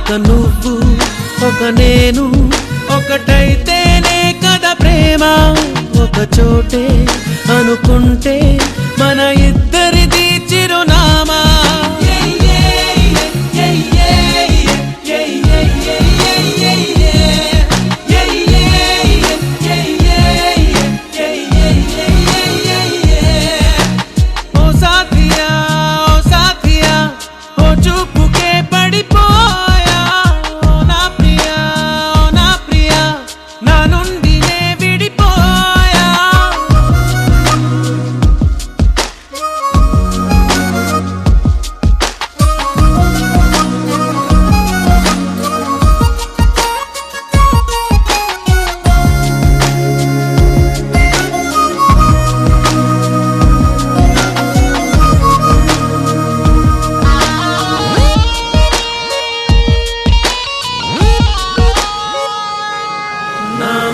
ఒక నువ్వు ఒక నేను ఒకటైతేనే కదా ప్రేమ ఒక చోటే అనుకుంటే మన ఇద్దరిది చిరునామా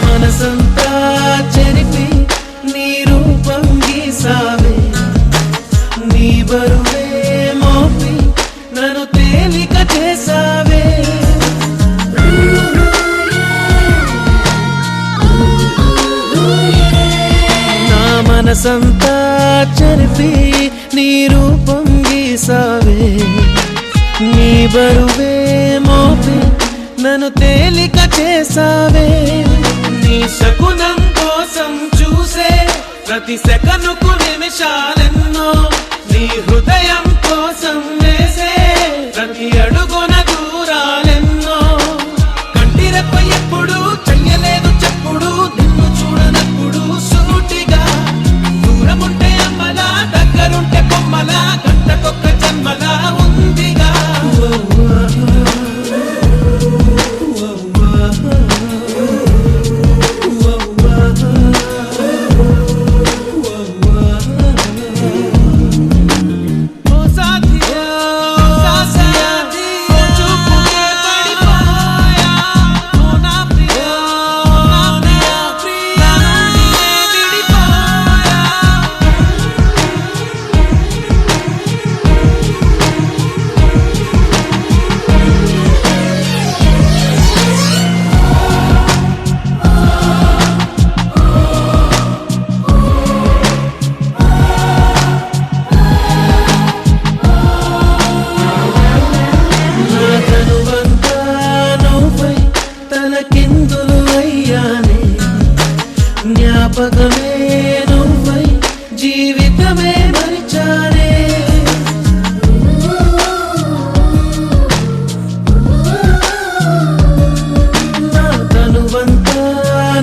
మనసంతా చెరిపి నీ రూపం గీసావే నీ బరువే మోపి నన్ను తేలిక చేసావే నా మనసంతా చెరిపి నీ రూపం గీసావే నీ బరువే మోపి నన్ను తేలిక చేసావే నీ శకునం కోసం చూసే ప్రతి సెకనుకు నిమిషాలెన్నో నీ హృదయం కోసం వేసే ప్రతి అడుగున దూరాలెన్నో కంటిరెప్ప ఎప్పుడు చెయ్యలేదు చెప్పుడు నిన్ను చూడనప్పుడు సూటిగా దూరముంటే అమ్మలా దగ్గరుంటే బొమ్మలా గంటకొక్క జన్మలా ఉందిగా జ్ఞాపకమే నువ్వై జీవితమే మరిచానే నా తనువంతా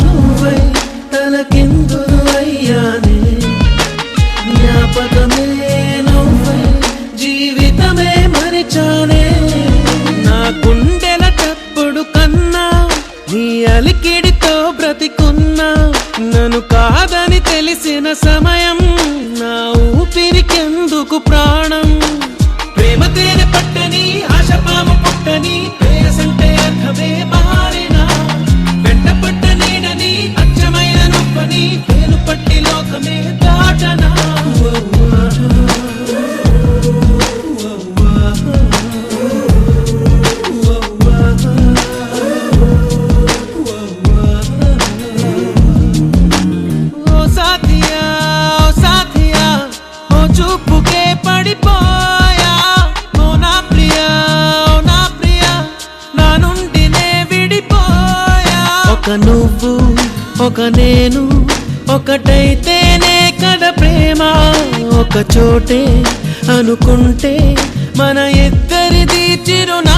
నువ్వై తలకిందులు అయ్యానే జ్ఞాపకమే నువ్వై జీవితమే మరిచానే నా గుండెల చప్పుడు కన్నా నీ అలికిడితో బ్రతికున్నా నన్ను కాదని తెలిసిన సమయం నా ఊపిరికెందుకు ప్రాణం ప్రేమ తేనె పట్టని ఆశపాము పుట్టని ప్రేయసంటే అర్థమే మారినా వెంట పట్ట నీడని అచ్చమైన నొప్పని పేరు పట్టి లోకమే దాటనా చూపుకే పడిపోయా ఓ నా ప్రియా ఓ నా ప్రియా నా నుండి నే విడిపోయా ఒక నువ్వు ఒక నేను ఒకటైతేనే కదా ప్రేమ ఒక చోటే అనుకుంటే మన ఇద్దరిది చిరునామా